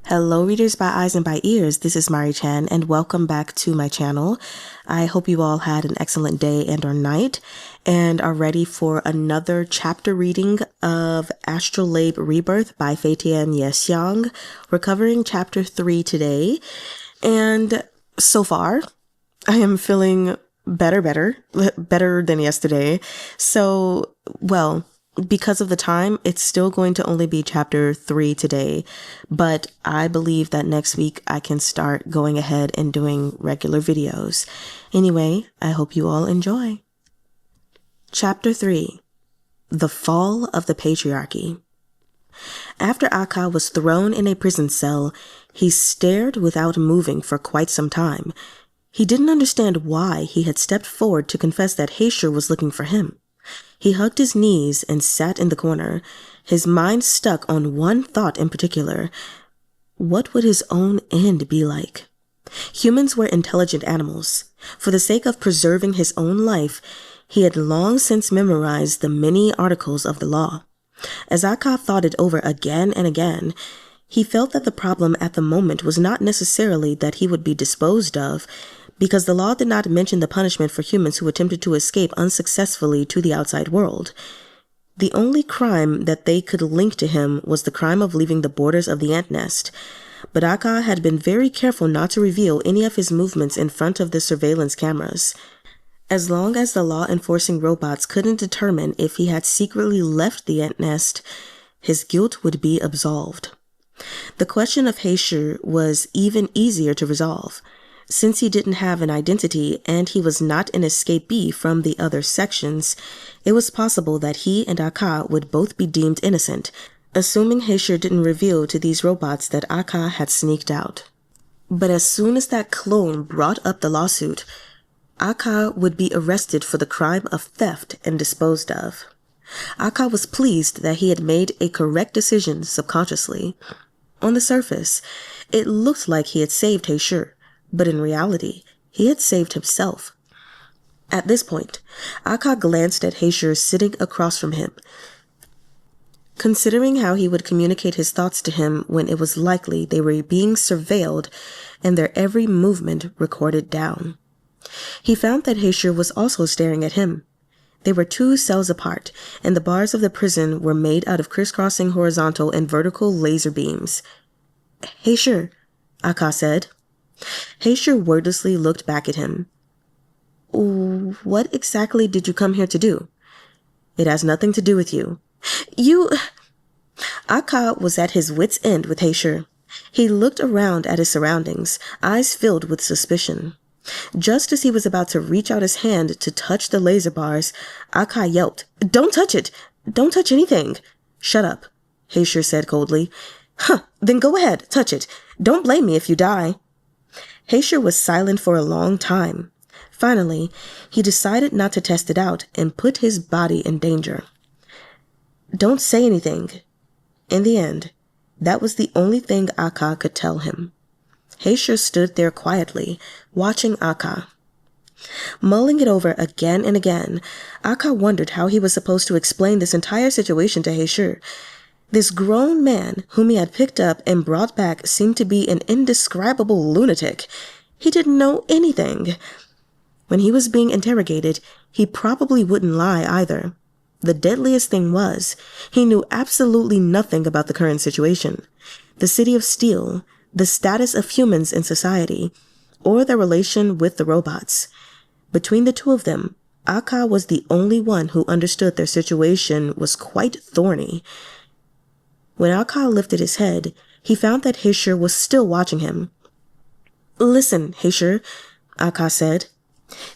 Hello readers by eyes and by ears, this is Mari Chan and welcome back to my channel. I hope you all had an excellent day and or night and are ready for another chapter reading of Astrolabe Rebirth by Fei Tian, Xiang. We're covering chapter 3 today, and so far I am feeling better than yesterday. So, well, because of the time, it's still going to only be chapter 3 today, but I believe that next week I can start going ahead and doing regular videos. Anyway, I hope you all enjoy. Chapter 3. The Fall of the Patriarchy. After Akka was thrown in a prison cell, he stared without moving for quite some time. He didn't understand why he had stepped forward to confess that Heishi was looking for him. He hugged his knees and sat in the corner, his mind stuck on one thought in particular. What would his own end be like? Humans were intelligent animals. For the sake of preserving his own life, he had long since memorized the many articles of the law. As Akka thought it over again and again, he felt that the problem at the moment was not necessarily that he would be disposed of, because the law did not mention the punishment for humans who attempted to escape unsuccessfully to the outside world. The only crime that they could link to him was the crime of leaving the borders of the ant nest, but Akka had been very careful not to reveal any of his movements in front of the surveillance cameras. As long as the law-enforcing robots couldn't determine if he had secretly left the ant nest, his guilt would be absolved. The question of Heishi was even easier to resolve. Since he didn't have an identity and he was not an escapee from the other sections, it was possible that he and Akka would both be deemed innocent, assuming Heishi didn't reveal to these robots that Akka had sneaked out. But as soon as that clone brought up the lawsuit, Akka would be arrested for the crime of theft and disposed of. Akka was pleased that he had made a correct decision subconsciously. On the surface, it looked like he had saved Heishi, but in reality, he had saved himself. At this point, Akka glanced at Heishi sitting across from him. Considering how he would communicate his thoughts to him when it was likely they were being surveilled and their every movement recorded down, he found that Heishi was also staring at him. They were 2 cells apart, and the bars of the prison were made out of crisscrossing horizontal and vertical laser beams. "Heishi," Akka said. Heishi wordlessly looked back at him. "What exactly did you come here to do?" "It has nothing to do with you." "You—" Akka was at his wit's end with Heishi. He looked around at his surroundings, eyes filled with suspicion. Just as he was about to reach out his hand to touch the laser bars, Akka yelped, "Don't touch it! Don't touch anything!" "Shut up," Heishi said coldly. "Huh, then go ahead, touch it. Don't blame me if you die." Heishi was silent for a long time. Finally, he decided not to test it out and put his body in danger. "Don't say anything." In the end, that was the only thing Akka could tell him. Heishi stood there quietly, watching Akka. Mulling it over again and again, Akka wondered how he was supposed to explain this entire situation to Heishi. This grown man whom he had picked up and brought back seemed to be an indescribable lunatic. He didn't know anything. When he was being interrogated, he probably wouldn't lie either. The deadliest thing was, he knew absolutely nothing about the current situation, the City of Steel, the status of humans in society, or their relation with the robots. Between the 2 of them, Akka was the only one who understood their situation was quite thorny. When Akka lifted his head, he found that Heishi was still watching him. "Listen, Heishi," Akka said.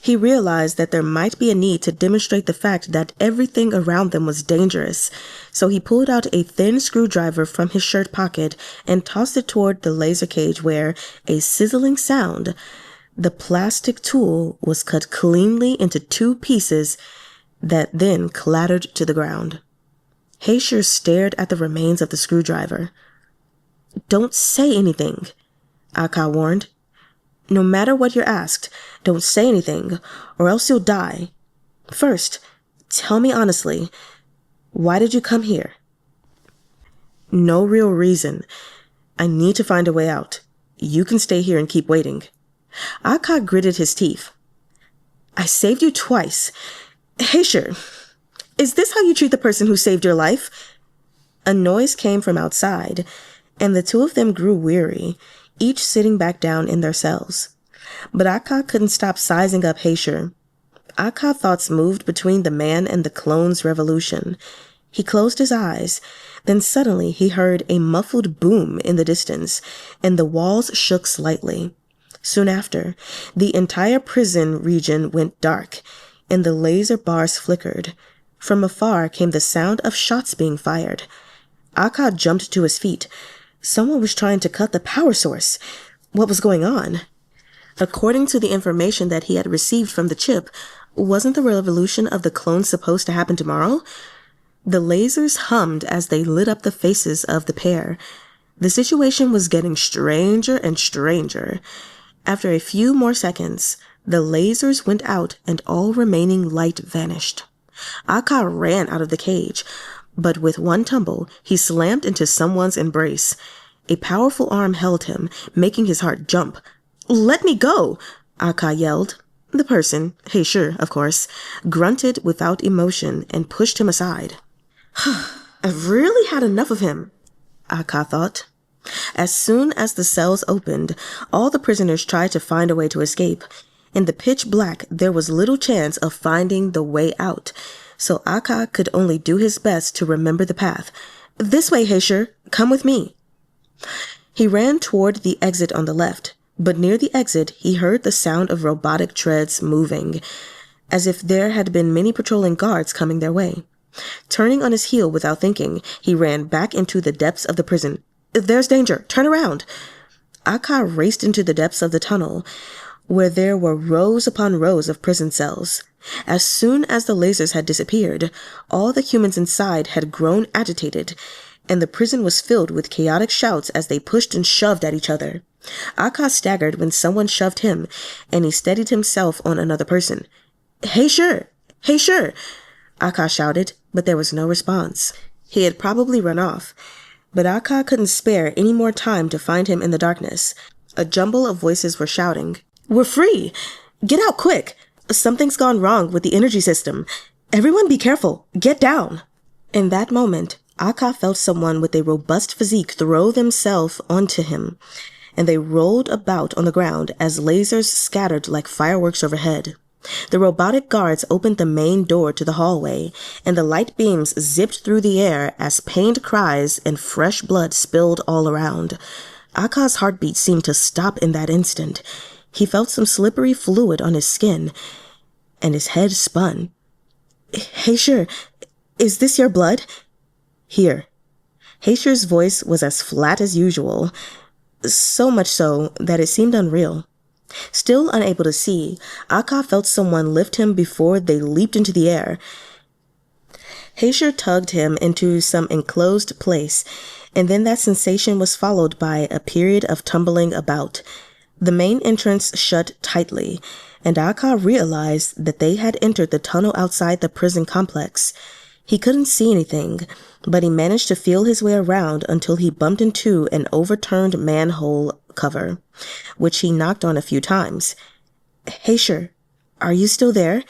He realized that there might be a need to demonstrate the fact that everything around them was dangerous, so he pulled out a thin screwdriver from his shirt pocket and tossed it toward the laser cage where, a sizzling sound, the plastic tool was cut cleanly into 2 pieces that then clattered to the ground. Heishi stared at the remains of the screwdriver. "Don't say anything," Akka warned. "No matter what you're asked, don't say anything, or else you'll die. First, tell me honestly, why did you come here?" "No real reason. I need to find a way out. You can stay here and keep waiting. Akka gritted his teeth. I saved you twice. Heisher, is this how you treat the person who saved your life? A noise came from outside, and the two of them grew weary, each sitting back down in their cells. But Akka couldn't stop sizing up Heisher. Akka's thoughts moved between the man and the clone's revolution. He closed his eyes. Then suddenly he heard a muffled boom in the distance, and the walls shook slightly. Soon after, the entire prison region went dark, and the laser bars flickered. From afar came the sound of shots being fired. Akka jumped to his feet. Someone was trying to cut the power source. What was going on? According to the information that he had received from the chip, wasn't the revolution of the clones supposed to happen tomorrow? The lasers hummed as they lit up the faces of the pair. The situation was getting stranger and stranger. After a few more seconds, the lasers went out and all remaining light vanished. Akka ran out of the cage, but with one tumble, he slammed into someone's embrace. A powerful arm held him, making his heart jump. "Let me go!" Akka yelled. The person, Heisher, of course, grunted without emotion and pushed him aside. I've really had enough of him, Akka thought. As soon as the cells opened, all the prisoners tried to find a way to escape. In the pitch black, there was little chance of finding the way out, so Akka could only do his best to remember the path. This way, Heisher, come with me. He ran toward the exit on the left, but near the exit, he heard the sound of robotic treads moving, as if there had been many patrolling guards coming their way. Turning on his heel without thinking, he ran back into the depths of the prison. There's danger! Turn around! Akka raced into the depths of the tunnel, where there were rows upon rows of prison cells. As soon as the lasers had disappeared, all the humans inside had grown agitated, and the prison was filled with chaotic shouts as they pushed and shoved at each other. Akka staggered when someone shoved him, and he steadied himself on another person. Heisher! Heisher! Akka shouted, but there was no response. He had probably run off, but Akka couldn't spare any more time to find him in the darkness. A jumble of voices were shouting, We're free! Get out quick! Something's gone wrong with the energy system. Everyone be careful! Get down! In that moment, Akka felt someone with a robust physique throw themselves onto him, and they rolled about on the ground as lasers scattered like fireworks overhead. The robotic guards opened the main door to the hallway, and the light beams zipped through the air as pained cries and fresh blood spilled all around. Akka's heartbeat seemed to stop in that instant. He felt some slippery fluid on his skin, and his head spun. Heisher, is this your blood? Here. Heisher's voice was as flat as usual, so much so that it seemed unreal. Still unable to see, Akka felt someone lift him before they leaped into the air. Heisher tugged him into some enclosed place, and then that sensation was followed by a period of tumbling about. The main entrance shut tightly, and Akka realized that they had entered the tunnel outside the prison complex. He couldn't see anything, but he managed to feel his way around until he bumped into an overturned manhole cover, which he knocked on a few times. Heisher, are you still there?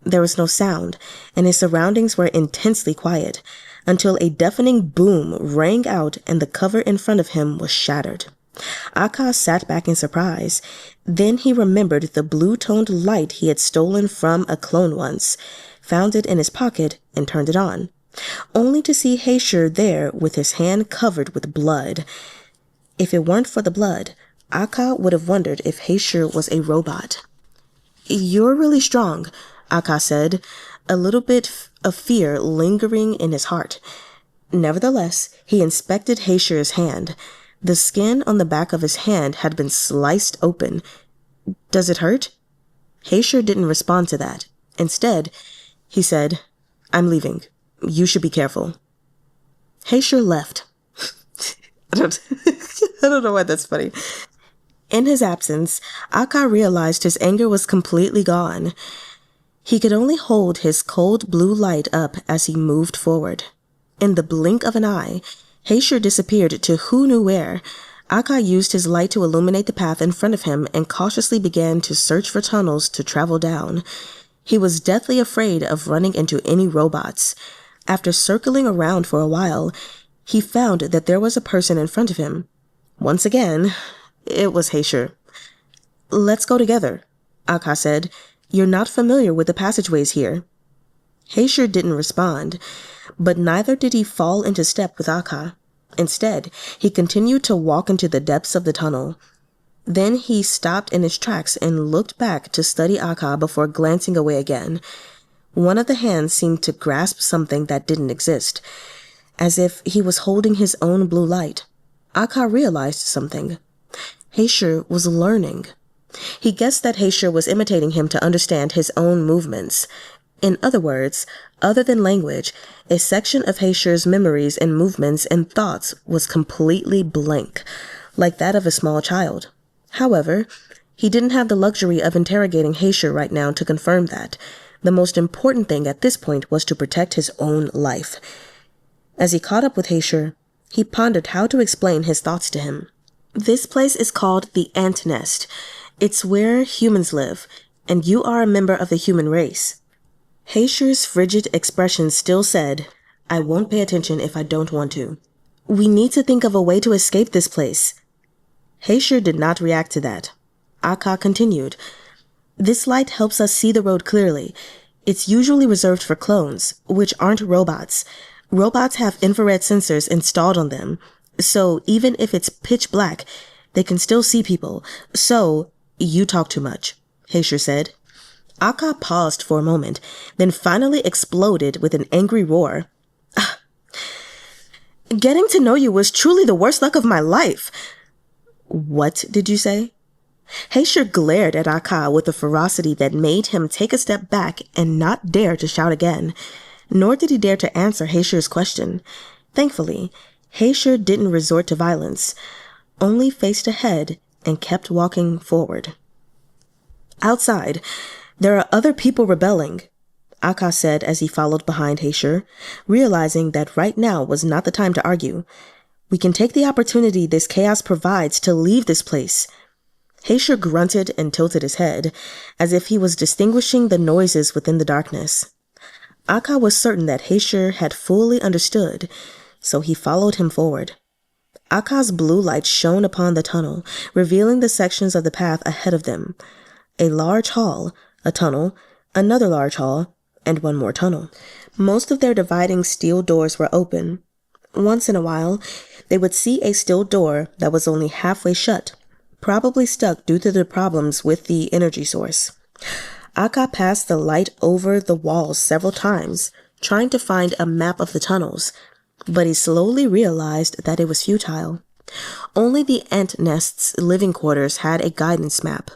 There was no sound, and his surroundings were intensely quiet, until a deafening boom rang out and the cover in front of him was shattered. Akka sat back in surprise. Then he remembered the blue-toned light he had stolen from a clone once, found it in his pocket, and turned it on, only to see Heisher there with his hand covered with blood. If it weren't for the blood, Akka would have wondered if Heisher was a robot. You're really strong, Akka said, a little bit of fear lingering in his heart. Nevertheless, he inspected Heisher's hand. The skin on the back of his hand had been sliced open. Does it hurt? Heisher didn't respond to that. Instead, he said, I'm leaving. You should be careful. Heisher left. I don't know why that's funny. In his absence, Akka realized his anger was completely gone. He could only hold his cold blue light up as he moved forward. In the blink of an eye, Heishi disappeared to who knew where. Akka used his light to illuminate the path in front of him and cautiously began to search for tunnels to travel down. He was deathly afraid of running into any robots. After circling around for a while, he found that there was a person in front of him. Once again, it was Heishi. "Let's go together," Akka said. "You're not familiar with the passageways here." Heishi didn't respond, but neither did he fall into step with Akka. Instead, he continued to walk into the depths of the tunnel. Then he stopped in his tracks and looked back to study Akka before glancing away again. One of the hands seemed to grasp something that didn't exist, as if he was holding his own blue light. Akka realized something. Heishi was learning. He guessed that Heishi was imitating him to understand his own movements. In other words, other than language, a section of Heishi's memories and movements and thoughts was completely blank, like that of a small child. However, he didn't have the luxury of interrogating Heishi right now to confirm that. The most important thing at this point was to protect his own life. As he caught up with Heishi, he pondered how to explain his thoughts to him. "This place is called the Ant Nest. It's where humans live, and you are a member of the human race." Heishi's frigid expression still said, "I won't pay attention if I don't want to. We need to think of a way to escape this place." Heishi did not react to that. Akka continued, "This light helps us see the road clearly. It's usually reserved for clones, which aren't robots. Robots have infrared sensors installed on them, so even if it's pitch black, they can still see people. So, you talk too much," Heishi said. Akka paused for a moment, then finally exploded with an angry roar. "Getting to know you was truly the worst luck of my life." "What did you say?" Heishi glared at Akka with a ferocity that made him take a step back and not dare to shout again. Nor did he dare to answer Heishi's question. Thankfully, Heishi didn't resort to violence, only faced ahead and kept walking forward. "Outside, there are other people rebelling," Akka said as he followed behind Heishi, realizing that right now was not the time to argue. "We can take the opportunity this chaos provides to leave this place." Heishi grunted and tilted his head, as if he was distinguishing the noises within the darkness. Akka was certain that Heishi had fully understood, so he followed him forward. Akka's blue light shone upon the tunnel, revealing the sections of the path ahead of them. A large hall, a tunnel, another large hall, and one more tunnel. Most of their dividing steel doors were open. Once in a while, they would see a steel door that was only halfway shut, probably stuck due to the problems with the energy source. Akka passed the light over the walls several times, trying to find a map of the tunnels, but he slowly realized that it was futile. Only the ant nest's living quarters had a guidance map.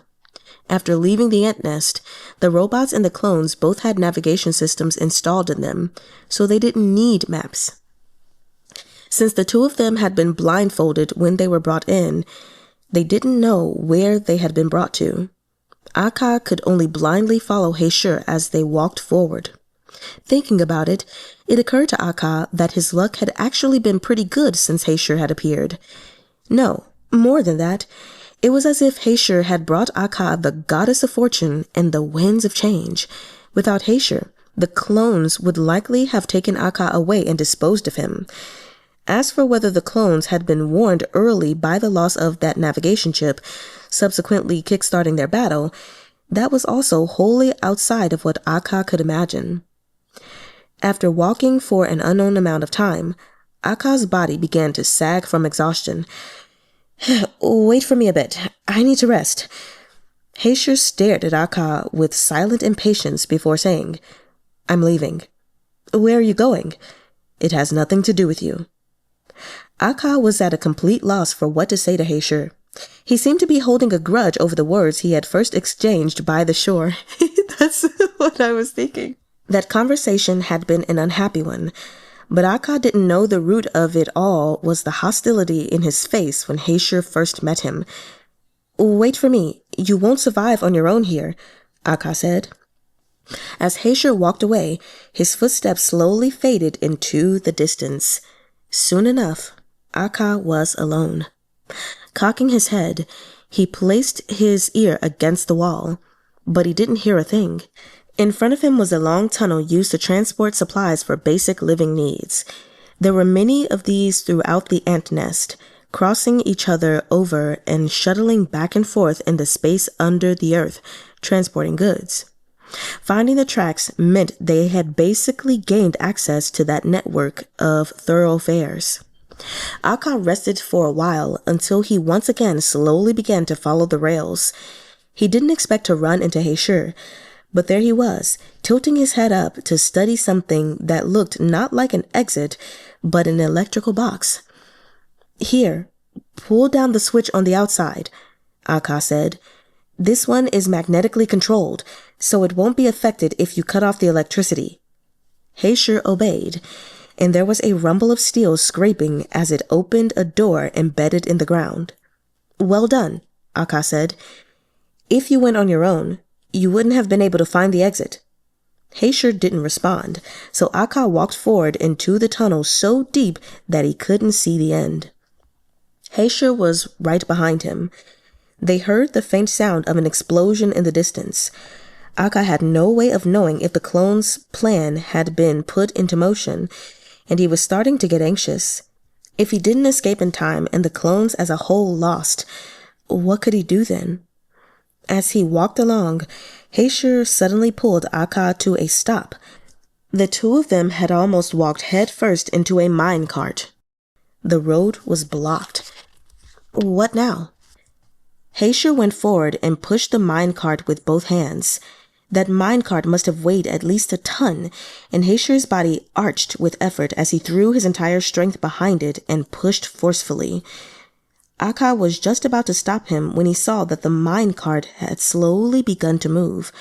After leaving the ant nest, the robots and the clones both had navigation systems installed in them, so they didn't need maps. Since the two of them had been blindfolded when they were brought in, they didn't know where they had been brought to. Akka could only blindly follow Heishi as they walked forward. Thinking about it, it occurred to Akka that his luck had actually been pretty good since Heishi had appeared. No, more than that, it was as if Heishi had brought Akka the goddess of fortune and the winds of change. Without Heishi, the clones would likely have taken Akka away and disposed of him. As for whether the clones had been warned early by the loss of that navigation chip, subsequently kickstarting their battle, that was also wholly outside of what Akka could imagine. After walking for an unknown amount of time, Akka's body began to sag from exhaustion. "Wait for me a bit. I need to rest." Heishi stared at Akka with silent impatience before saying, "I'm leaving." "Where are you going?" "It has nothing to do with you." Akka was at a complete loss for what to say to Heishi. He seemed to be holding a grudge over the words he had first exchanged by the shore. That's what I was thinking. That conversation had been an unhappy one, but Akka didn't know the root of it all was the hostility in his face when Heishi first met him. "Wait for me. You won't survive on your own here," Akka said. As Heishi walked away, his footsteps slowly faded into the distance. Soon enough, Akka was alone. Cocking his head, he placed his ear against the wall, but he didn't hear a thing. In front of him was a long tunnel used to transport supplies for basic living needs. There were many of these throughout the ant nest, crossing each other over and shuttling back and forth in the space under the earth, transporting goods. Finding the tracks meant they had basically gained access to that network of thoroughfares. Akka rested for a while until he once again slowly began to follow the rails. He didn't expect to run into Heishi, but there he was, tilting his head up to study something that looked not like an exit, but an electrical box. "Here, pull down the switch on the outside," Akka said. "This one is magnetically controlled, so it won't be affected if you cut off the electricity." Heishi obeyed, and there was a rumble of steel scraping as it opened a door embedded in the ground. "Well done," Akka said. "If you went on your own, you wouldn't have been able to find the exit." Heishi didn't respond, so Akka walked forward into the tunnel so deep that he couldn't see the end. Heishi was right behind him. They heard the faint sound of an explosion in the distance. Akka had no way of knowing if the clone's plan had been put into motion, and he was starting to get anxious. If he didn't escape in time and the clones as a whole lost, what could he do then? As he walked along, Heishi suddenly pulled Akka to a stop. The two of them had almost walked headfirst into a minecart. The road was blocked. What now? Heishi went forward and pushed the minecart with both hands. That minecart must have weighed at least a ton, and Heishi's body arched with effort as he threw his entire strength behind it and pushed forcefully. Akka was just about to stop him when he saw that the minecart had slowly begun to move.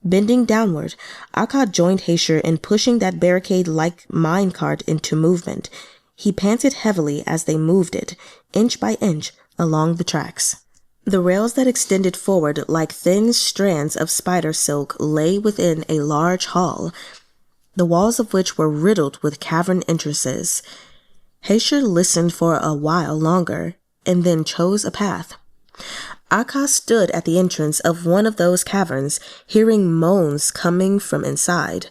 Bending downward, Akka joined Heishi in pushing that barricade-like minecart into movement. He panted heavily as they moved it, inch by inch, along the tracks. The rails that extended forward like thin strands of spider silk lay within a large hall, the walls of which were riddled with cavern entrances. Heishi listened for a while longer, and then chose a path. Akka stood at the entrance of one of those caverns, hearing moans coming from inside.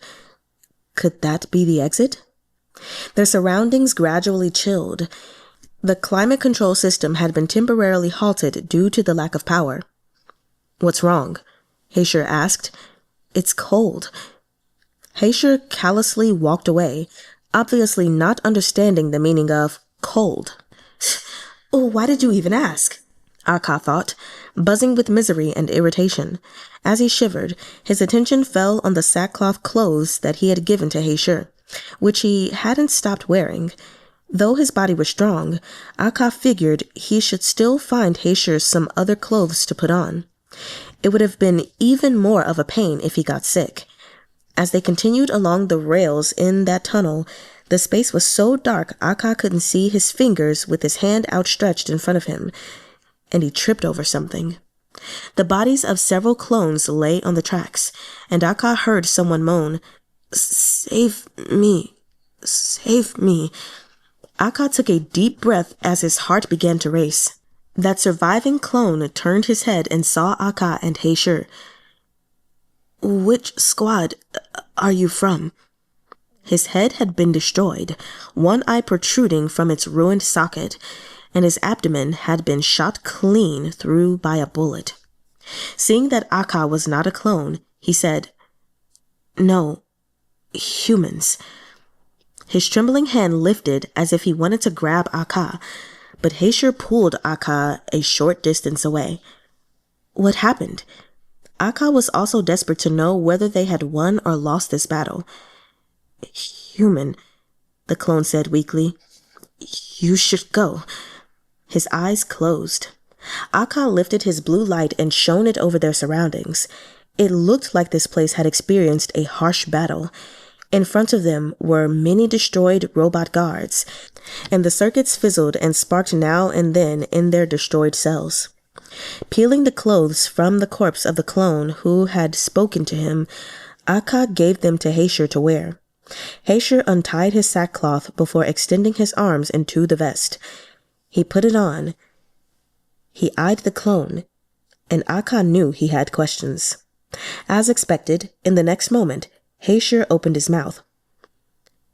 Could that be the exit? Their surroundings gradually chilled. The climate control system had been temporarily halted due to the lack of power. "What's wrong?" Heishi asked. "It's cold." Heishi callously walked away, obviously not understanding the meaning of cold. "Oh, why did you even ask?" Akka thought, buzzing with misery and irritation. As he shivered, his attention fell on the sackcloth clothes that he had given to Heishi, which he hadn't stopped wearing. Though his body was strong, Akka figured he should still find Heishi some other clothes to put on. It would have been even more of a pain if he got sick. As they continued along the rails in that tunnel, the space was so dark Akka couldn't see his fingers with his hand outstretched in front of him, and he tripped over something. The bodies of several clones lay on the tracks, and Akka heard someone moan, "Save me, save me." Akka took a deep breath as his heart began to race. That surviving clone turned his head and saw Akka and Heishi. "Which squad are you from?" His head had been destroyed, one eye protruding from its ruined socket, and his abdomen had been shot clean through by a bullet. Seeing that Akka was not a clone, he said, "No, humans." His trembling hand lifted as if he wanted to grab Akka, but Heishi pulled Akka a short distance away. What happened? Akka was also desperate to know whether they had won or lost this battle. "Human," the clone said weakly. "You should go." His eyes closed. Akka lifted his blue light and shone it over their surroundings. It looked like this place had experienced a harsh battle. In front of them were many destroyed robot guards, and the circuits fizzled and sparked now and then in their destroyed cells. Peeling the clothes from the corpse of the clone who had spoken to him, Akka gave them to Heishi to wear. Heishi untied his sackcloth before extending his arms into the vest. He put it on. He eyed the clone, and Akka knew he had questions. As expected, in the next moment, Heishi opened his mouth.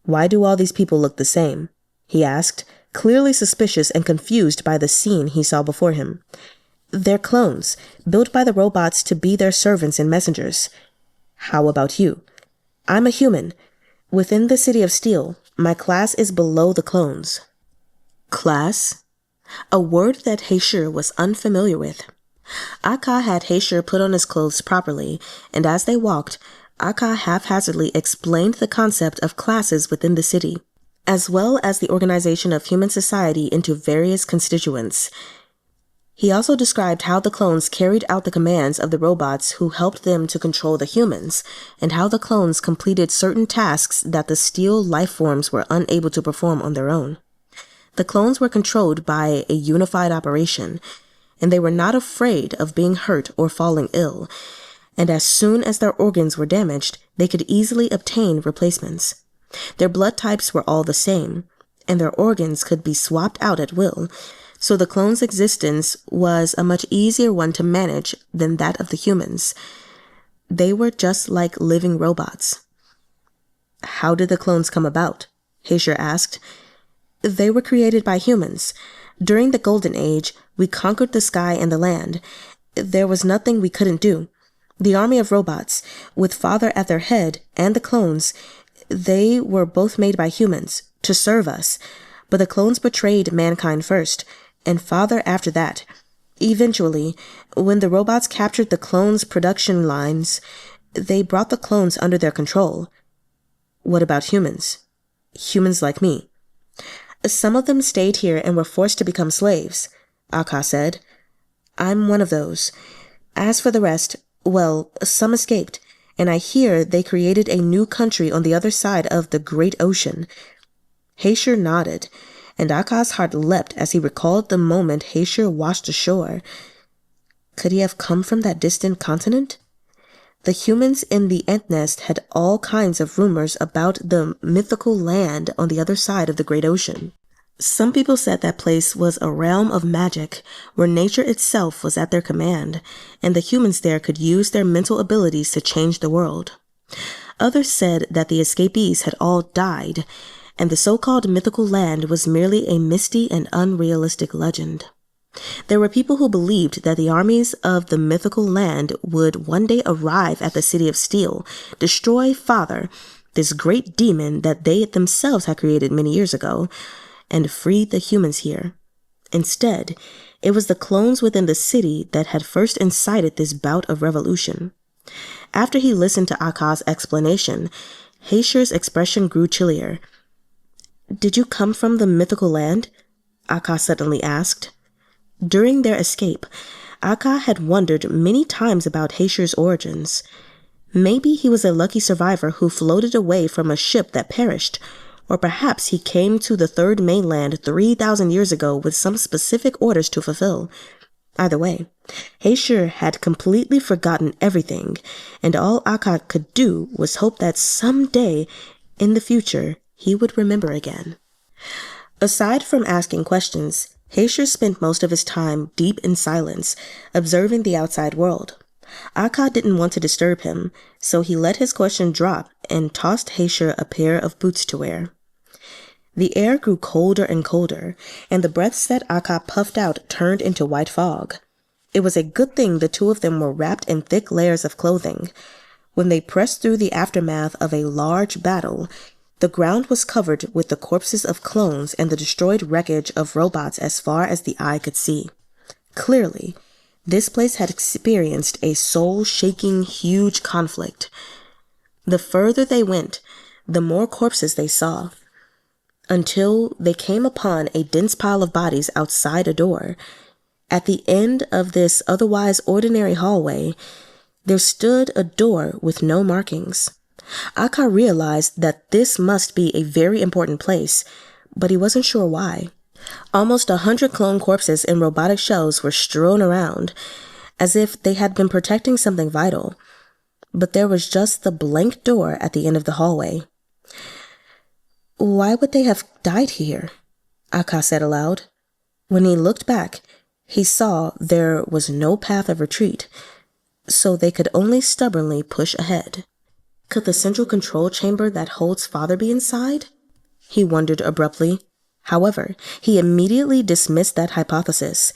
"Why do all these people look the same?" he asked, clearly suspicious and confused by the scene he saw before him. "They're clones, built by the robots to be their servants and messengers. How about you?" "I'm a human. Within the City of Steel, my class is below the clones." Class? A word that Heishi was unfamiliar with. Akka had Heishi put on his clothes properly, and as they walked, Akka haphazardly explained the concept of classes within the city, as well as the organization of human society into various constituents. He also described how the clones carried out the commands of the robots who helped them to control the humans, and how the clones completed certain tasks that the steel life forms were unable to perform on their own. The clones were controlled by a unified operation, and they were not afraid of being hurt or falling ill, and as soon as their organs were damaged, they could easily obtain replacements. Their blood types were all the same, and their organs could be swapped out at will, so the clones' existence was a much easier one to manage than that of the humans. They were just like living robots. "How did the clones come about?" Heishi asked. "They were created by humans. During the Golden Age, we conquered the sky and the land. There was nothing we couldn't do. The army of robots, with Father at their head, and the clones, they were both made by humans, to serve us. But the clones betrayed mankind first, and Father after that. Eventually, when the robots captured the clones' production lines, they brought the clones under their control." "What about humans?" "Humans like me." "Some of them stayed here and were forced to become slaves," Akka said. "I'm one of those. As for the rest, well, some escaped, and I hear they created a new country on the other side of the Great Ocean." Heishi nodded, and Akka's heart leapt as he recalled the moment Heishi washed ashore. Could he have come from that distant continent? The humans in the ant nest had all kinds of rumors about the mythical land on the other side of the Great Ocean. Some people said that place was a realm of magic, where nature itself was at their command, and the humans there could use their mental abilities to change the world. Others said that the escapees had all died, and the so-called mythical land was merely a misty and unrealistic legend. There were people who believed that the armies of the mythical land would one day arrive at the City of Steel, destroy Father, this great demon that they themselves had created many years ago, and free the humans here. Instead, it was the clones within the city that had first incited this bout of revolution. After he listened to Akka's explanation, Heishi's expression grew chillier. "Did you come from the mythical land?" Akka suddenly asked. During their escape, Akka had wondered many times about Heishi's origins. Maybe he was a lucky survivor who floated away from a ship that perished, or perhaps he came to the third mainland 3,000 years ago with some specific orders to fulfill. Either way, Heishi had completely forgotten everything, and all Akka could do was hope that someday in the future he would remember again. Aside from asking questions, Heishi spent most of his time deep in silence, observing the outside world. Akka didn't want to disturb him, so he let his question drop and tossed Heishi a pair of boots to wear. The air grew colder and colder, and the breaths that Akka puffed out turned into white fog. It was a good thing the two of them were wrapped in thick layers of clothing. When they pressed through the aftermath of a large battle, the ground was covered with the corpses of clones and the destroyed wreckage of robots as far as the eye could see. Clearly, this place had experienced a soul-shaking, huge conflict. The further they went, the more corpses they saw, until they came upon a dense pile of bodies outside a door. At the end of this otherwise ordinary hallway, there stood a door with no markings. Akka realized that this must be a very important place, but he wasn't sure why. Almost 100 clone corpses in robotic shells were strewn around, as if they had been protecting something vital. But there was just the blank door at the end of the hallway. Why would they have died here? Akka said aloud. When he looked back, he saw there was no path of retreat, so they could only stubbornly push ahead. Could the central control chamber that holds Father be inside? He wondered abruptly. However, he immediately dismissed that hypothesis.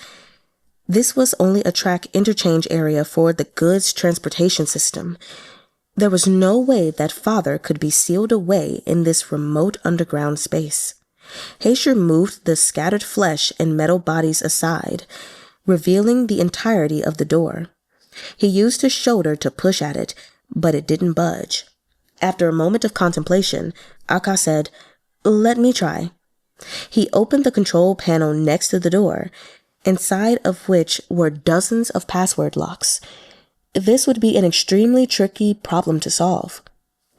This was only a track interchange area for the goods transportation system. There was no way that Father could be sealed away in this remote underground space. Heishi moved the scattered flesh and metal bodies aside, revealing the entirety of the door. He used his shoulder to push at it, but it didn't budge. After a moment of contemplation, Akka said, "Let me try." He opened the control panel next to the door, inside of which were dozens of password locks. This would be an extremely tricky problem to solve.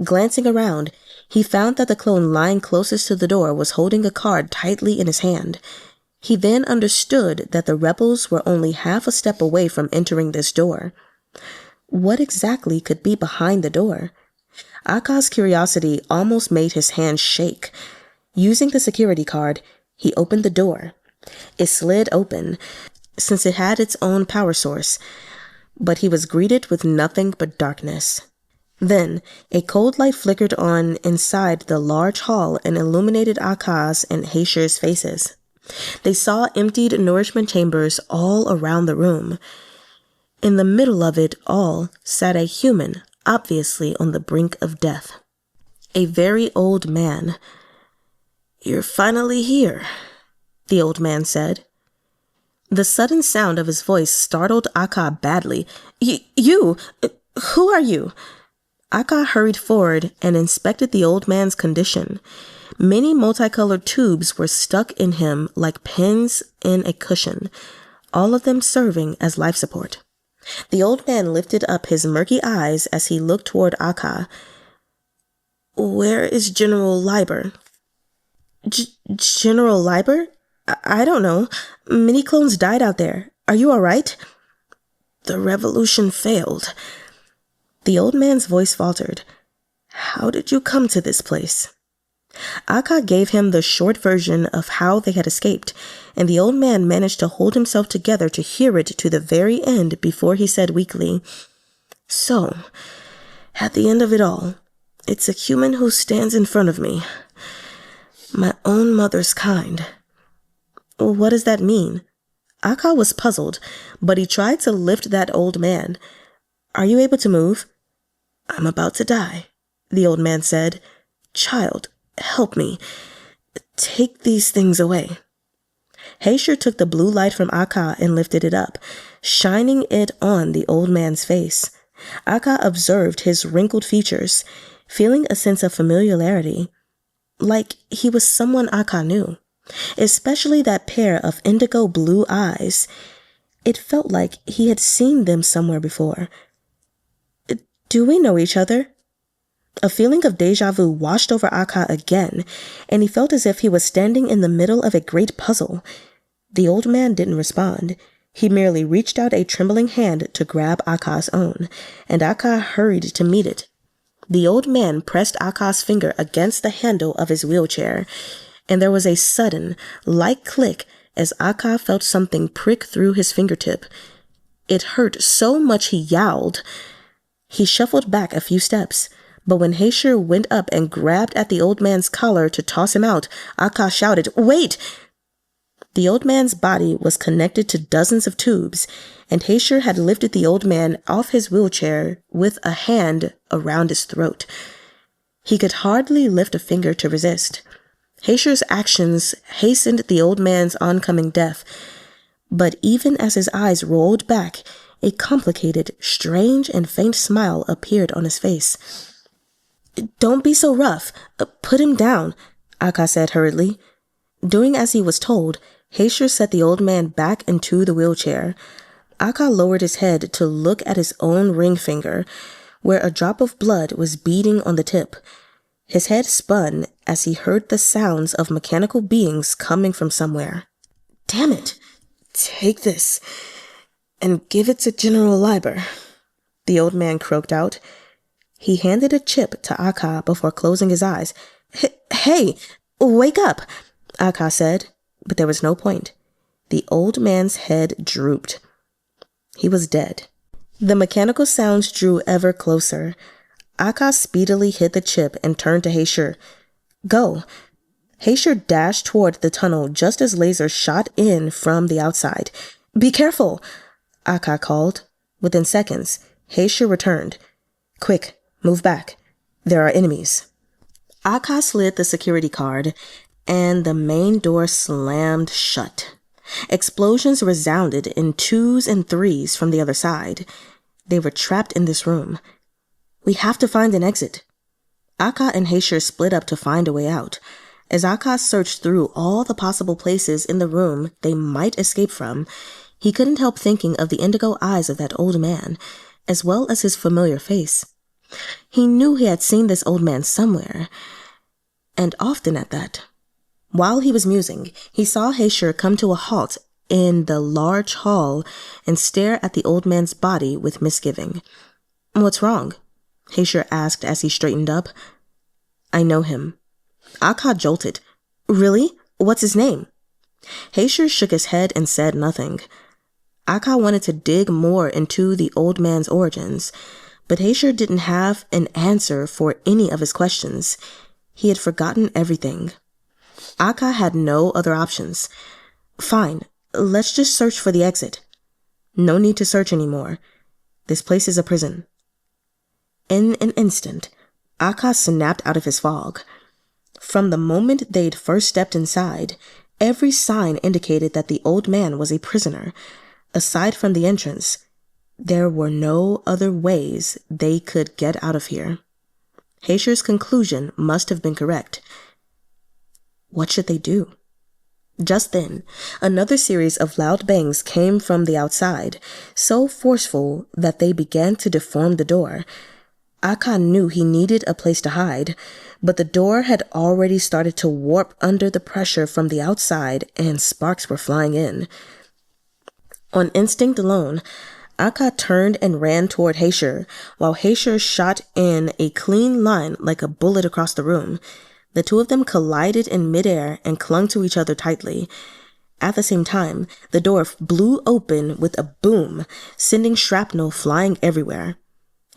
Glancing around, he found that the clone lying closest to the door was holding a card tightly in his hand. He then understood that the rebels were only half a step away from entering this door. What exactly could be behind the door? Akka's curiosity almost made his hand shake. Using the security card, he opened the door. It slid open, since it had its own power source, but he was greeted with nothing but darkness. Then, a cold light flickered on inside the large hall and illuminated Akka's and Heishi's faces. They saw emptied nourishment chambers all around the room. In the middle of it all sat a human, obviously on the brink of death. A very old man. "You're finally here," the old man said. The sudden sound of his voice startled Akka badly. You? Who are you?" Akka hurried forward and inspected the old man's condition. Many multicolored tubes were stuck in him like pins in a cushion, all of them serving as life support. The old man lifted up his murky eyes as he looked toward Akka. "Where is General Liber?" General Liber? I don't know. Many clones died out there. Are you all right?" "The revolution failed." The old man's voice faltered. "How did you come to this place?" Akka gave him the short version of how they had escaped, and the old man managed to hold himself together to hear it to the very end before he said weakly, "So, at the end of it all, it's a human who stands in front of me. My own mother's kind." "What does that mean?" Akka was puzzled, but he tried to lift that old man. "Are you able to move?" "I'm about to die," the old man said. "Child, help me. Take these things away." Heishi took the blue light from Akka and lifted it up, shining it on the old man's face. Akka observed his wrinkled features, feeling a sense of familiarity, like he was someone Akka knew, especially that pair of indigo blue eyes. It felt like he had seen them somewhere before. "Do we know each other?" A feeling of deja vu washed over Akka again, and he felt as if he was standing in the middle of a great puzzle. The old man didn't respond. He merely reached out a trembling hand to grab Akka's own, and Akka hurried to meet it. The old man pressed Akka's finger against the handle of his wheelchair, and there was a sudden, light click as Akka felt something prick through his fingertip. It hurt so much he yowled. He shuffled back a few steps, but when Heishi went up and grabbed at the old man's collar to toss him out, Akka shouted, "Wait!" The old man's body was connected to dozens of tubes, and Heishi had lifted the old man off his wheelchair with a hand around his throat. He could hardly lift a finger to resist. Heishi's actions hastened the old man's oncoming death, but even as his eyes rolled back, a complicated, strange, and faint smile appeared on his face. "Don't be so rough. Put him down," Akka said hurriedly. Doing as he was told, Heishi set the old man back into the wheelchair. Akka lowered his head to look at his own ring finger, where a drop of blood was beading on the tip. His head spun as he heard the sounds of mechanical beings coming from somewhere. "Damn it! Take this and give it to General Liber," the old man croaked out. He handed a chip to Akka before closing his eyes. Hey, wake up, Akka said, but there was no point. The old man's head drooped. He was dead. The mechanical sounds drew ever closer. Akka speedily hid the chip and turned to Heishi. Go. Heishi dashed toward the tunnel just as lasers shot in from the outside. Be careful, Akka called. Within seconds, Heishi returned. Quick, move back. There are enemies. Akka slid the security card, and the main door slammed shut. Explosions resounded in 2s and 3s from the other side. They were trapped in this room. We have to find an exit. Akka and Heishi split up to find a way out. As Akka searched through all the possible places in the room they might escape from, he couldn't help thinking of the indigo eyes of that old man, as well as his familiar face. He knew he had seen this old man somewhere, and often at that. While he was musing, he saw Heishi come to a halt in the large hall and stare at the old man's body with misgiving. What's wrong? Heishi asked as he straightened up. I know him. Akka jolted. Really? What's his name? Heishi shook his head and said nothing. Akka wanted to dig more into the old man's origins, but Heishi didn't have an answer for any of his questions. He had forgotten everything. Akka had no other options. Fine, let's just search for the exit. No need to search anymore. This place is a prison. In an instant, Akka snapped out of his fog. From the moment they'd first stepped inside, every sign indicated that the old man was a prisoner. Aside from the entrance, there were no other ways they could get out of here. Heishi's conclusion must have been correct. What should they do? Just then, another series of loud bangs came from the outside, so forceful that they began to deform the door. Akka knew he needed a place to hide, but the door had already started to warp under the pressure from the outside and sparks were flying in. On instinct alone, Akka turned and ran toward Heishi, while Heishi shot in a clean line like a bullet across the room. The two of them collided in midair and clung to each other tightly. At the same time, the door blew open with a boom, sending shrapnel flying everywhere.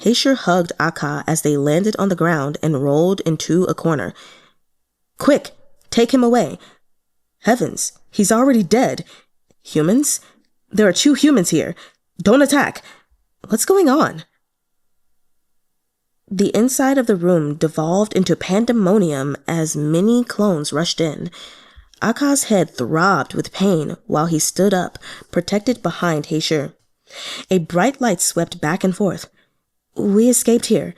Heishi hugged Akka as they landed on the ground and rolled into a corner. Quick, take him away. Heavens, he's already dead. Humans? There are 2 humans here. Don't attack. What's going on? The inside of the room devolved into pandemonium as many clones rushed in. Akka's head throbbed with pain while he stood up, protected behind Heishi. A bright light swept back and forth. We escaped here,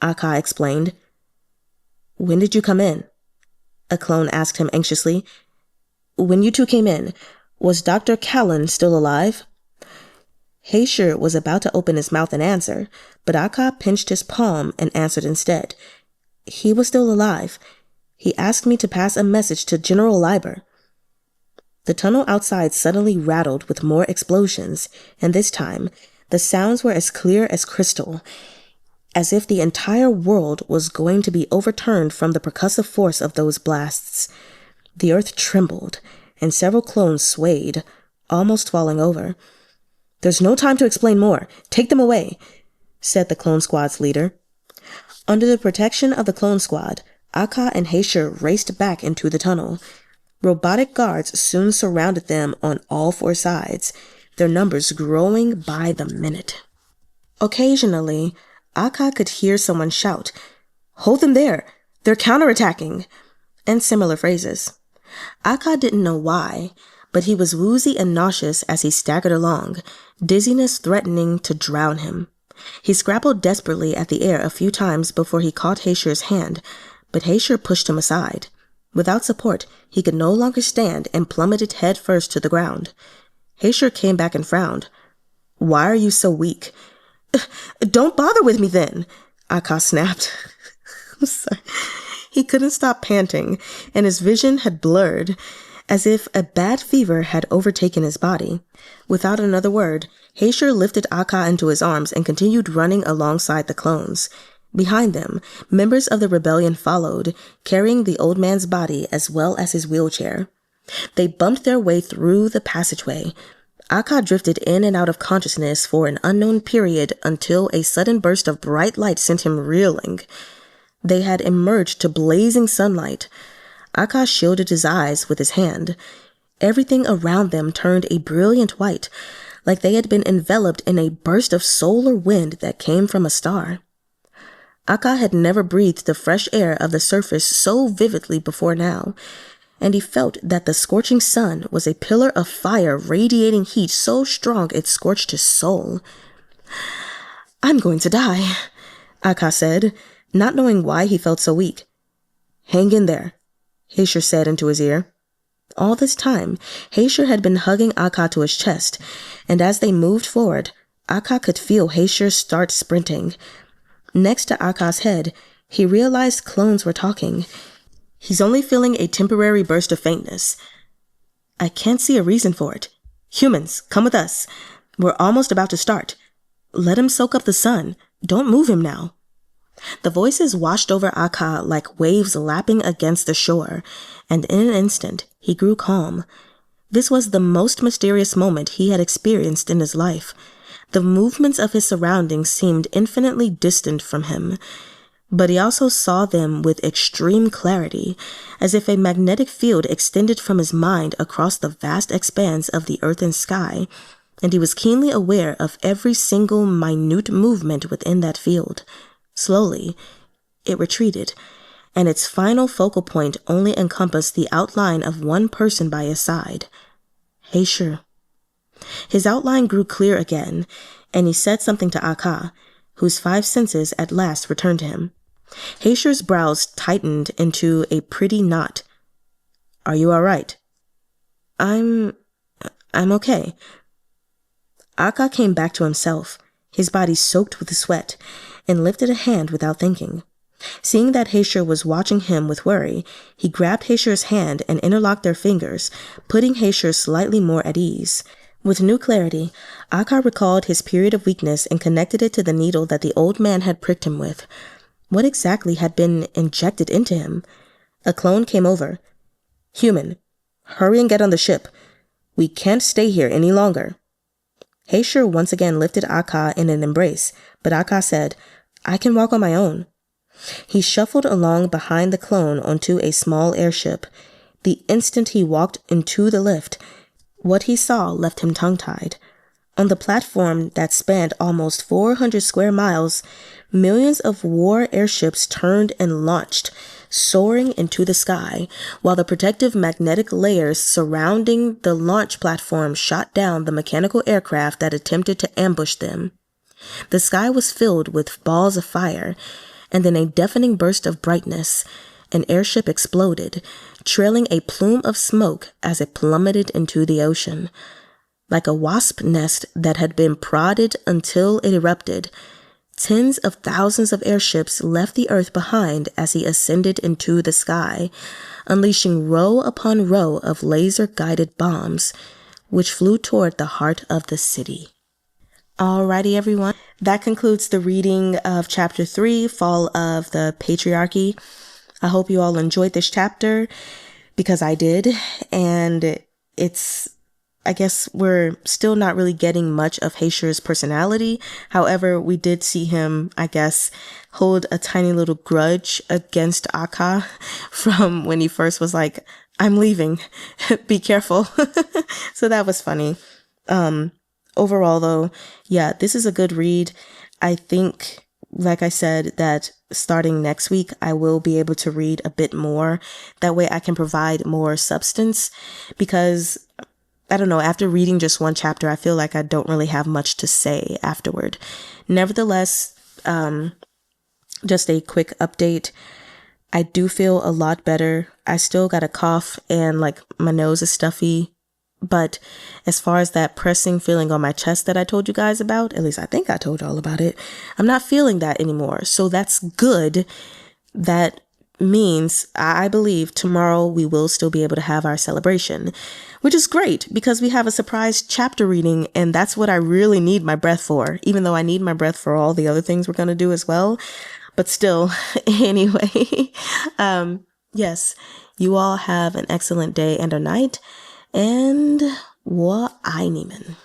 Akka explained. When did you come in? A clone asked him anxiously. When you two came in, was Dr. Callan still alive? Heishi was about to open his mouth and answer, but Akka pinched his palm and answered instead. He was still alive. He asked me to pass a message to General Liber. The tunnel outside suddenly rattled with more explosions, and this time, the sounds were as clear as crystal, as if the entire world was going to be overturned from the percussive force of those blasts. The earth trembled, and several clones swayed, almost falling over. There's no time to explain more. Take them away, said the clone squad's leader. Under the protection of the clone squad, Akka and Heishi raced back into the tunnel. Robotic guards soon surrounded them on all 4 sides, their numbers growing by the minute. Occasionally, Akka could hear someone shout, "Hold them there! They're counterattacking!" and similar phrases. Akka didn't know why, but he was woozy and nauseous as he staggered along, dizziness threatening to drown him. He scrabbled desperately at the air a few times before he caught Heishi's hand, but Heishi pushed him aside. Without support, he could no longer stand and plummeted head first to the ground. Heishi came back and frowned. Why are you so weak? Don't bother with me then, Akka snapped. I'm sorry. He couldn't stop panting, and his vision had blurred, as if a bad fever had overtaken his body. Without another word, Heishi lifted Akka into his arms and continued running alongside the clones. Behind them, members of the rebellion followed, carrying the old man's body as well as his wheelchair. They bumped their way through the passageway. Akka drifted in and out of consciousness for an unknown period until a sudden burst of bright light sent him reeling. They had emerged to blazing sunlight. Akka shielded his eyes with his hand. Everything around them turned a brilliant white, like they had been enveloped in a burst of solar wind that came from a star. Akka had never breathed the fresh air of the surface so vividly before now, and he felt that the scorching sun was a pillar of fire radiating heat so strong it scorched his soul. "I'm going to die," Akka said, not knowing why he felt so weak. "Hang in there," Heishi said into his ear. All this time, Heishi had been hugging Akka to his chest, and as they moved forward, Akka could feel Heishi start sprinting. Next to Akka's head, he realized clones were talking. "He's only feeling a temporary burst of faintness. I can't see a reason for it. Humans, come with us. We're almost about to start. Let him soak up the sun. Don't move him now." The voices washed over Akka like waves lapping against the shore, and in an instant, he grew calm. This was the most mysterious moment he had experienced in his life. The movements of his surroundings seemed infinitely distant from him, but he also saw them with extreme clarity, as if a magnetic field extended from his mind across the vast expanse of the earth and sky, and he was keenly aware of every single minute movement within that field. Slowly, it retreated, and its final focal point only encompassed the outline of one person by his side. Heishi. His outline grew clear again, and he said something to Akka, whose 5 senses at last returned to him. Heishi's brows tightened into a pretty knot. "Are you all right?" I'm okay." Akka came back to himself, his body soaked with sweat, and lifted a hand without thinking. Seeing that Heishi was watching him with worry, he grabbed Heishi's hand and interlocked their fingers, putting Heishi slightly more at ease. With new clarity, Akka recalled his period of weakness and connected it to the needle that the old man had pricked him with. What exactly had been injected into him? A clone came over. "Human, hurry and get on the ship. We can't stay here any longer." Heishi once again lifted Akka in an embrace, but Akka said, "I can walk on my own." He shuffled along behind the clone onto a small airship. The instant he walked into the lift, what he saw left him tongue-tied. On the platform that spanned almost 400 square miles, millions of war airships turned and launched, soaring into the sky, while the protective magnetic layers surrounding the launch platform shot down the mechanical aircraft that attempted to ambush them. The sky was filled with balls of fire, and in a deafening burst of brightness, an airship exploded, trailing a plume of smoke as it plummeted into the ocean. Like a wasp nest that had been prodded until it erupted, tens of thousands of airships left the earth behind as he ascended into the sky, unleashing row upon row of laser-guided bombs, which flew toward the heart of the city. Alrighty, everyone. That concludes the reading of Chapter 3, Fall of the Patriarchy. I hope you all enjoyed this chapter, because I did, and I guess we're still not really getting much of Heishi's personality. However, we did see him, I guess, hold a tiny little grudge against Akka from when he first was like, "I'm leaving, be careful." So that was funny. Overall, though, yeah, this is a good read. I think, like I said, that starting next week, I will be able to read a bit more. That way I can provide more substance, because I don't know, after reading just one chapter, I feel like I don't really have much to say afterward. Nevertheless, just a quick update. I do feel a lot better. I still got a cough and like my nose is stuffy. But as far as that pressing feeling on my chest that I told you guys about, at least I think I told y'all about it, I'm not feeling that anymore. So that's good. That means I believe tomorrow we will still be able to have our celebration, which is great because we have a surprise chapter reading, and that's what I really need my breath for, even though I need my breath for all the other things we're going to do as well. But still, anyway, yes, you all have an excellent day and a night, and 我爱你们.